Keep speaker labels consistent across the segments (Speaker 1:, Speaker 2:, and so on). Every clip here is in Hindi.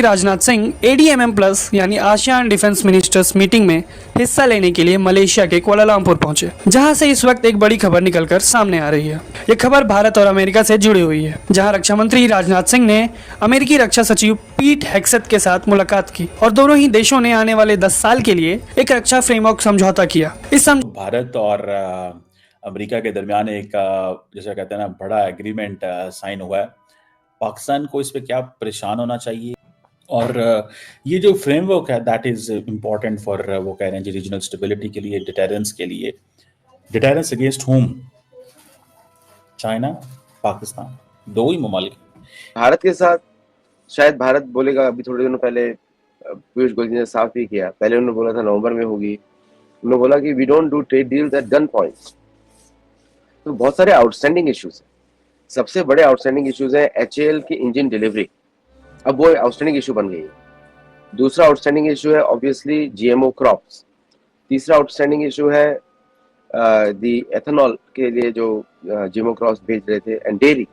Speaker 1: राजनाथ सिंह एडीएमएम प्लस यानी आसियान डिफेंस मिनिस्टर्स मीटिंग में हिस्सा लेने के लिए मलेशिया के कुआलालंपुर पहुंचे, जहां से इस वक्त एक बड़ी खबर निकलकर सामने आ रही है। ये खबर भारत और अमेरिका से जुड़ी हुई है, जहां रक्षा मंत्री राजनाथ सिंह ने अमेरिकी रक्षा सचिव पीट हेग्सेथ के साथ मुलाकात की और दोनों ही देशों ने आने वाले 10 साल के लिए एक रक्षा फ्रेमवर्क समझौता किया।
Speaker 2: भारत और अमेरिका के दरमियान एक जैसा कहते हैं ना बड़ा एग्रीमेंट साइन हुआ है। पाकिस्तान को इस पे क्या परेशान होना चाहिए, और ये जो फ्रेमवर्क है दैट इज इम्पोर्टेंट फॉर वो कह रहे हैं रीजनल स्टेबिलिटी के लिए, डिटेरेंस के लिए। Deterrence against whom? China, Pakistan, दो ही ममालिक।
Speaker 3: भारत के साथ शायद भारत बोलेगा, अभी थोड़े दिनों पहले पीयूष गोयल जी ने साफ भी किया, पहले उन्होंने बोला था नवंबर में होगी, उन्होंने बोला कि we don't do trade deals at gun points. तो बहुत सारे आउटस्टैंडिंग इश्यूज हैं। सबसे बड़े आउटस्टैंडिंग इश्यूज है एचएएल की इंजन डिलीवरी, अब वो आउटस्टैंडिंग इशू बन गई है। दूसरा आउटस्टैंडिंग इशू है ऑब्वियसली जीएमओ क्रॉप्स। तीसरा आउटस्टैंडिंग इशू है दी एथेनॉल के लिए जो जीएमओ क्रॉप्स भेज रहे थे, एंड डेयरी।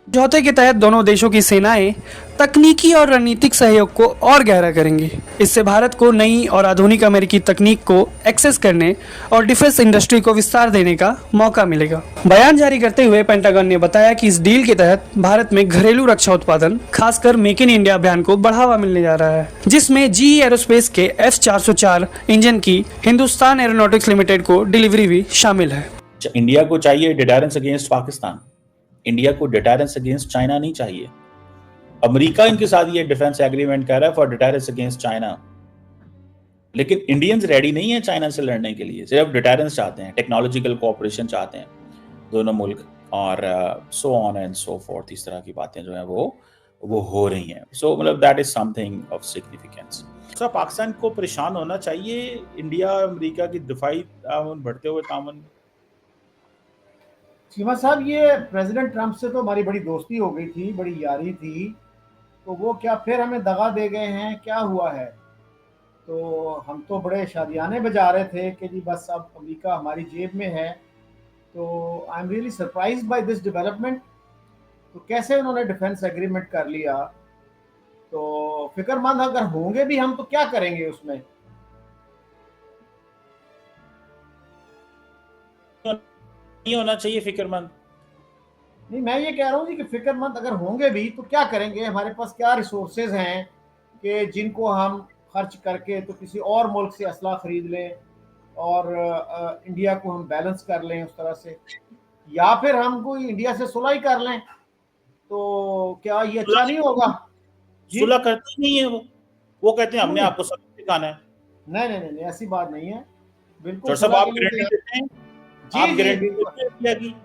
Speaker 1: समझौते के तहत दोनों देशों की सेनाएं तकनीकी और रणनीतिक सहयोग को और गहरा करेंगी। इससे भारत को नई और आधुनिक अमेरिकी तकनीक को एक्सेस करने और डिफेंस इंडस्ट्री को विस्तार देने का मौका मिलेगा। बयान जारी करते हुए पेंटागन ने बताया कि इस डील के तहत भारत में घरेलू रक्षा उत्पादन, खासकर मेक इन इंडिया अभियान को बढ़ावा मिलने जा रहा है, जिसमें जीई एरोस्पेस के F404 इंजन की हिंदुस्तान एरोनॉटिक्स लिमिटेड को डिलीवरी भी शामिल है।
Speaker 2: इंडिया को चाहिए डिटेरेंस अगेंस्ट पाकिस्तान, इंडिया को डिटेरेंस अगेंस्ट चाइना नहीं चाहिए। अमेरिका इनके साथ ये डिफेंस एग्रीमेंट कर रहा है फॉर डिटेरेंस अगेंस्ट चाइना, लेकिन इंडियंस रेडी नहीं है चाइना से लड़ने के लिए, सिर्फ डिटेरेंस चाहते हैं, टेक्नोलॉजिकल कोऑपरेशन चाहते हैं दोनों मुल्क, और so on and so fourth. इस तरह की बातें जो है वो हो रही हैं। सो मतलब that is something of significance. So Pakistan को परेशान होना चाहिए इंडिया अमेरिका की दिफाई ताउन, बढ़ते हुए ताउन।
Speaker 4: सीमा साहब, ये प्रेसिडेंट ट्रंप से तो हमारी बड़ी दोस्ती हो गई थी, बड़ी यारी थी, तो वो क्या फिर हमें दगा दे गए हैं? क्या हुआ है? तो हम तो बड़े शादियाने बजा रहे थे कि जी बस अब अमेरिका हमारी जेब में है। तो I am really surprised by this development. तो कैसे उन्होंने डिफेंस एग्रीमेंट कर लिया? तो फिक्रमंद अगर होंगे भी हम तो क्या करेंगे उसमें?
Speaker 2: नहीं होना चाहिए फिक्रमंद।
Speaker 4: नहीं, मैं ये कह रहा हूँ जी कि फिक्रमंद अगर होंगे भी तो क्या करेंगे? हमारे पास क्या रिसोर्सेज हैं कि जिनको हम खर्च करके तो किसी और मुल्क से असला खरीद लें और इंडिया को हम बैलेंस कर लें उस तरह से, या फिर हम कोई इंडिया से सुलह ही कर लें। तो क्या ये अच्छा नहीं होगा?
Speaker 2: सुलह करते ही नहीं है वो कहते हैं हमने आपको सब सिखाना है।
Speaker 4: नहीं नहीं नहीं, ऐसी बात नहीं है। बिल्कुल
Speaker 2: तो सब आप गारंटी देते हैं, आप गारंटी देते हैं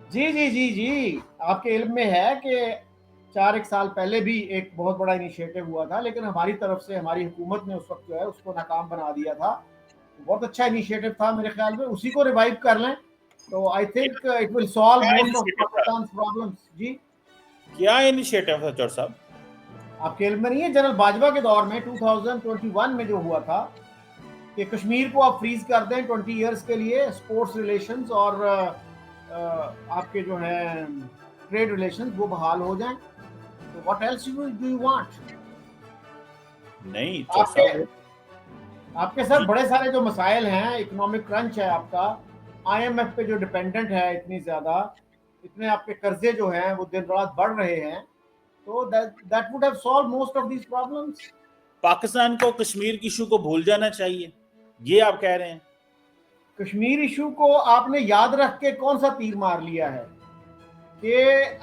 Speaker 4: जी जी जी जी, आपके इल्म में है कि 4 साल पहले भी एक बहुत बड़ा इनिशिएटिव हुआ था, लेकिन हमारी तरफ से हमारी हुकूमत ने उस वक्त जो है उसको नाकाम बना दिया था। बहुत अच्छा इनिशिएटिव था, मेरे ख्याल में उसी को रिवाइव कर लें तो I think it will solve most of Pakistan's problems. जी,
Speaker 2: क्या इनिशिएटिव था चौर साहब?
Speaker 4: आपके इल्म में नहीं है? जनरल बाजवा के दौर में 2021 में जो हुआ था कि कश्मीर को आप फ्रीज कर दें 20 इयर्स के लिए, स्पोर्ट्स रिलेशंस और आपके जो है ट्रेड रिलेशंस वो बहाल हो जाएं। तो what else do you want?
Speaker 2: नहीं,
Speaker 4: आपके सर बड़े सारे जो मसाइल हैं, इकोनॉमिक क्रंच है आपका, आईएमएफ पे जो डिपेंडेंट है इतनी ज्यादा, इतने आपके कर्जे जो हैं वो दिन रात बढ़ रहे हैं, तो that would have solve most of these problems.
Speaker 2: Pakistan को कश्मीर की इशू को भूल जाना चाहिए, ये आप कह रहे हैं?
Speaker 4: कश्मीर इशू को आपने याद रख के कौन सा तीर मार लिया है कि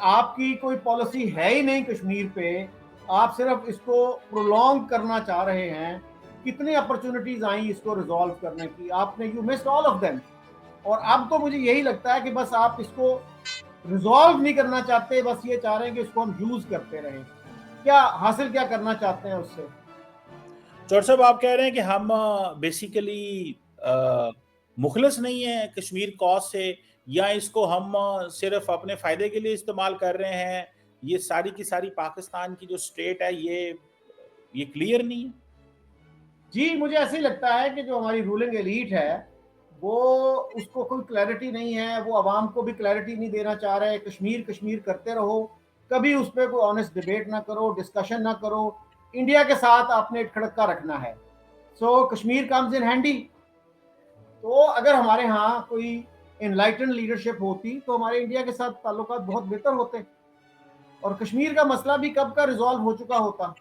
Speaker 4: आपकी कोई पॉलिसी है ही नहीं कश्मीर पे, आप सिर्फ इसको प्रोलॉन्ग करना चाह रहे हैं। कितनी अपॉर्चुनिटीज आई इसको रिजॉल्व करने की, आपने you missed all of them. और अब तो मुझे यही लगता है कि बस आप इसको रिजॉल्व नहीं करना चाहते, बस ये चाह रहे हैं कि इसको हम यूज करते रहें। क्या हासिल क्या करना चाहते हैं उससे?
Speaker 2: चौर साहब, आप कह रहे हैं कि हम बेसिकली मुखलिस नहीं है कश्मीर कॉज से, या इसको हम सिर्फ अपने फायदे के लिए इस्तेमाल कर रहे हैं? ये सारी की सारी पाकिस्तान की जो स्टेट है ये क्लियर नहीं है।
Speaker 4: जी, मुझे ऐसे ही लगता है कि जो हमारी रूलिंग एलीट है वो, उसको कोई क्लैरिटी नहीं है, वो आवाम को भी क्लैरिटी नहीं देना चाह रहे। कश्मीर कश्मीर करते रहो, कभी उस पर कोई ऑनेस्ट डिबेट ना करो, डिस्कशन ना करो। इंडिया के साथ आपने खड़का रखना है। सो कश्मीर कम्स इन हैंडी। तो अगर हमारे यहाँ कोई एनलाइटन लीडरशिप होती तो हमारे इंडिया के साथ ताल्लुकात बहुत बेहतर होते और कश्मीर का मसला भी कब का रिजॉल्व हो चुका होता।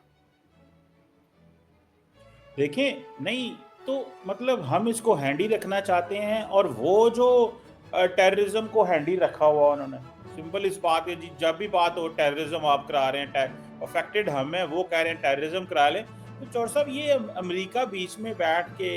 Speaker 2: देखें, नहीं तो मतलब हम इसको हैंडी रखना चाहते हैं और वो जो टेररिज्म को हैंडी रखा हुआ उन्होंने, सिंपल इस बात है जी, जब भी बात हो टेररिज्म आप करा रहे हैं, अफेक्टेड हम हैं, वो कह रहे हैं टेररिज्म करा लें। तो चौर साहब, ये अमेरिका बीच में बैठ के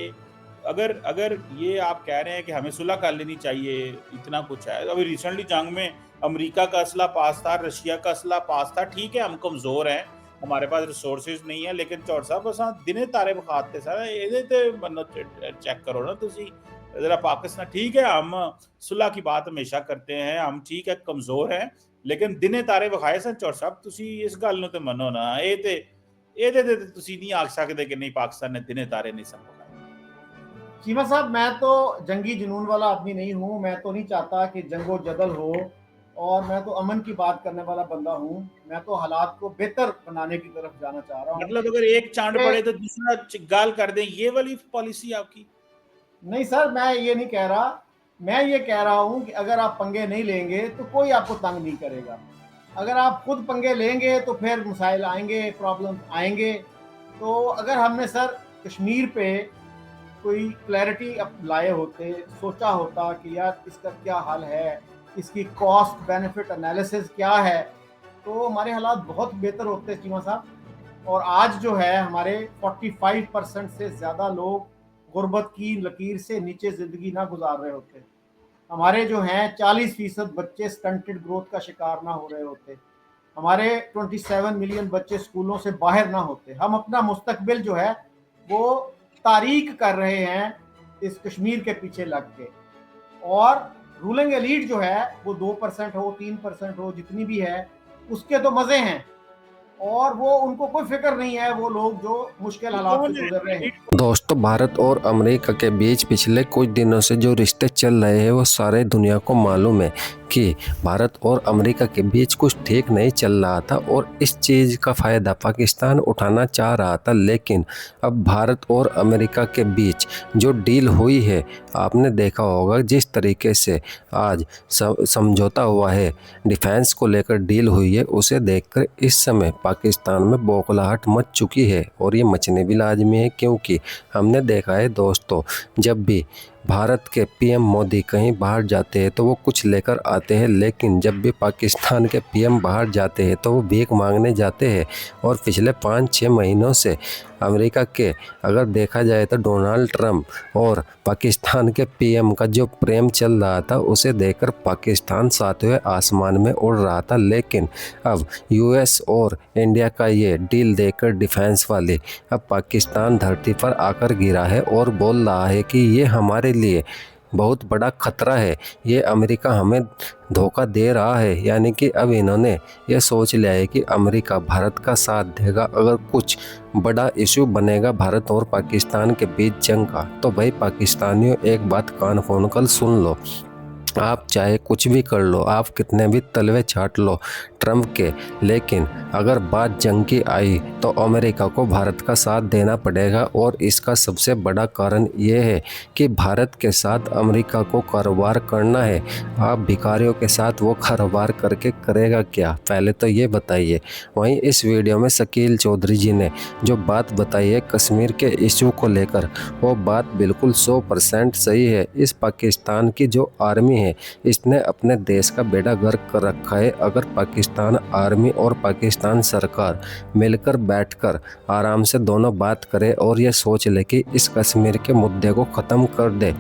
Speaker 2: अगर ये आप कह रहे हैं कि हमें सुलह कर लेनी चाहिए, इतना कुछ है। अभी रिसेंटली जंग में अमेरिका का असला पास था, रशिया का असला पास था, ठीक है हम कमज़ोर हैं, हमारे पास रिसोर्सेज नहीं है, लेकिन चौर साहब असां दिने तारे विखाते सारा ਇਹਦੇ ਤੇ ਮਨ चेक करो ना तुसी जरा। पाकिस्तान ठीक है, हम सुलह की बात हमेशा करते हैं, हम ठीक है कमज़ोर हैं, लेकिन दिने तारे विखाए सन चौर साहब, तुसी इस गल ਨੂੰ ਤੇ ਮੰਨੋ ਨਾ। ਇਹਦੇ ਤੇ ਤੁਸੀਂ ਨਹੀਂ ਆਖ ਸਕਦੇ ਕਿ ਨਹੀਂ पाकिस्तान ने दिने तारे नहीं सन विखाए।
Speaker 4: चीमा साहब, मैं तो जंगी जुनून वाला आदमी नहीं हूँ। मैं तो नहीं चाहता कि जंगो जदल हो और मैं तो अमन की बात करने वाला बंदा हूँ। मैं तो हालात को बेहतर बनाने की तरफ जाना चाह रहा हूँ।
Speaker 2: मतलब अगर एक चांद पड़े तो दूसरा गाल कर दें, ये वाली पॉलिसी आपकी?
Speaker 4: नहीं सर, मैं ये नहीं कह रहा। मैं ये कह रहा हूँ कि अगर आप पंगे नहीं लेंगे तो कोई आपको तंग नहीं करेगा। अगर आप खुद पंगे लेंगे तो फिर मसाइल आएंगे, प्रॉब्लम आएंगे। तो अगर हमने सर कश्मीर पे कोई क्लैरिटी लाए होते, सोचा होता कि यार इसका क्या हल है, इसकी कॉस्ट बेनिफिट एनालिसिस क्या है, तो हमारे हालात बहुत बेहतर होते चीमा साहब। और आज जो है हमारे 45% से ज़्यादा लोग गुर्बत की लकीर से नीचे ज़िंदगी ना गुजार रहे होते। हमारे जो हैं 40% बच्चे स्टंटेड ग्रोथ का शिकार ना हो रहे होते। हमारे 27 मिलियन बच्चे स्कूलों से बाहर ना होते। हम अपना मुस्तकबिल जो है वो तारीक कर रहे हैं इस कश्मीर के पीछे लग के। और रूलिंग एलीट जो है वो 2% हो, 3% हो, जितनी भी है, उसके तो मज़े हैं और वो उनको कोई फिक्र नहीं है, वो लोग जो मुश्किल हालात से गुजर रहे हैं।
Speaker 5: दोस्तों, भारत और अमेरिका के बीच पिछले कुछ दिनों से जो रिश्ते चल रहे हैं वो सारे दुनिया को मालूम है कि भारत और अमेरिका के बीच कुछ ठीक नहीं चल रहा था और इस चीज़ का फ़ायदा पाकिस्तान उठाना चाह रहा था। लेकिन अब भारत और अमेरिका के बीच जो डील हुई है, आपने देखा होगा जिस तरीके से आज समझौता हुआ है, डिफेंस को लेकर डील हुई है, उसे देखकर इस समय पाकिस्तान में बौखलाहट मच चुकी है और ये मचने भी लाजमी है। क्योंकि हमने देखा है दोस्तों, जब भी भारत के पीएम मोदी कहीं बाहर जाते हैं तो वो कुछ लेकर आते हैं, लेकिन जब भी पाकिस्तान के पीएम बाहर जाते हैं तो वो भीख मांगने जाते हैं। और पिछले 5-6 महीनों से अमेरिका के अगर देखा जाए तो डोनाल्ड ट्रंप और पाकिस्तान के पीएम का जो प्रेम चल रहा था उसे देखकर पाकिस्तान 7वें आसमान में उड़ रहा था। लेकिन अब यूएस और इंडिया का ये डील देखकर डिफेंस वाले, अब पाकिस्तान धरती पर आकर गिरा है और बोल रहा है कि ये हमारे लिए बहुत बड़ा खतरा है, ये अमेरिका हमें धोखा दे रहा है। यानी कि अब इन्होंने ये सोच लिया है कि अमेरिका भारत का साथ देगा। अगर कुछ बड़ा इशू बनेगा भारत और पाकिस्तान के बीच जंग का, तो भाई पाकिस्तानियों एक बात कान खोल कर सुन लो, आप चाहे कुछ भी कर लो, आप कितने भी तलवे छाट लो ट्रंप के, लेकिन अगर बात जंग की आई तो अमेरिका को भारत का साथ देना पड़ेगा। और इसका सबसे बड़ा कारण ये है कि भारत के साथ अमेरिका को कारोबार करना है। आप भिखारियों के साथ वो कारोबार करके करेगा क्या, पहले तो ये बताइए। वहीं इस वीडियो में शकील चौधरी जी ने जो बात बताई है कश्मीर के इशू को लेकर, वो बात बिल्कुल 100% सही है। इस पाकिस्तान की जो आर्मी है, इसने अपने देश का बेड़ा गर्क कर रखा है। अगर पाकिस्तान आर्मी और पाकिस्तान सरकार मिलकर बैठकर आराम से दोनों बात करे और ये सोच ले कि इस कश्मीर के मुद्दे को ख़त्म कर दे,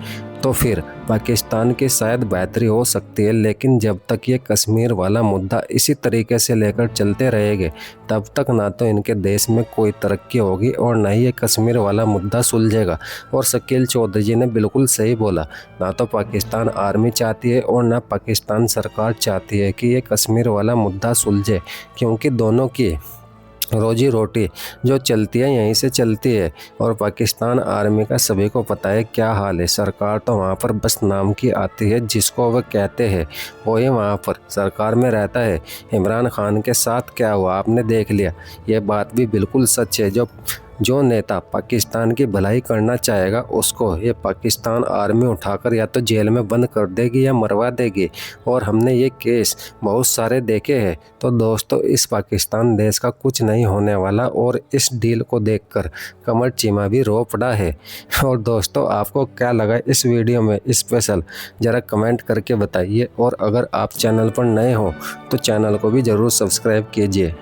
Speaker 5: तो फिर पाकिस्तान की शायद बेहतरी हो सकती है। लेकिन जब तक ये कश्मीर वाला मुद्दा इसी तरीके से लेकर चलते रहेंगे, तब तक ना तो इनके देश में कोई तरक्की होगी और ना ही ये कश्मीर वाला मुद्दा सुलझेगा। और शकील चौधरी जी ने बिल्कुल सही बोला, ना तो पाकिस्तान आर्मी चाहती है और ना पाकिस्तान सरकार चाहती है कि ये कश्मीर वाला मुद्दा सुलझे, क्योंकि दोनों की रोजी रोटी जो चलती है यहीं से चलती है। और पाकिस्तान आर्मी का सभी को पता है क्या हाल है। सरकार तो वहाँ पर बस नाम की आती है, जिसको वह कहते हैं वही वहाँ पर सरकार में रहता है। इमरान खान के साथ क्या हुआ आपने देख लिया। ये बात भी बिल्कुल सच है। जो नेता पाकिस्तान की भलाई करना चाहेगा उसको ये पाकिस्तान आर्मी उठाकर या तो जेल में बंद कर देगी या मरवा देगी। और हमने ये केस बहुत सारे देखे हैं। तो दोस्तों इस पाकिस्तान देश का कुछ नहीं होने वाला और इस डील को देखकर कमर चीमा भी रो पड़ा है। और दोस्तों आपको क्या लगा इस वीडियो में स्पेशल ज़रा कमेंट करके बताइए। और अगर आप चैनल पर नए हो तो चैनल को भी ज़रूर सब्सक्राइब कीजिए।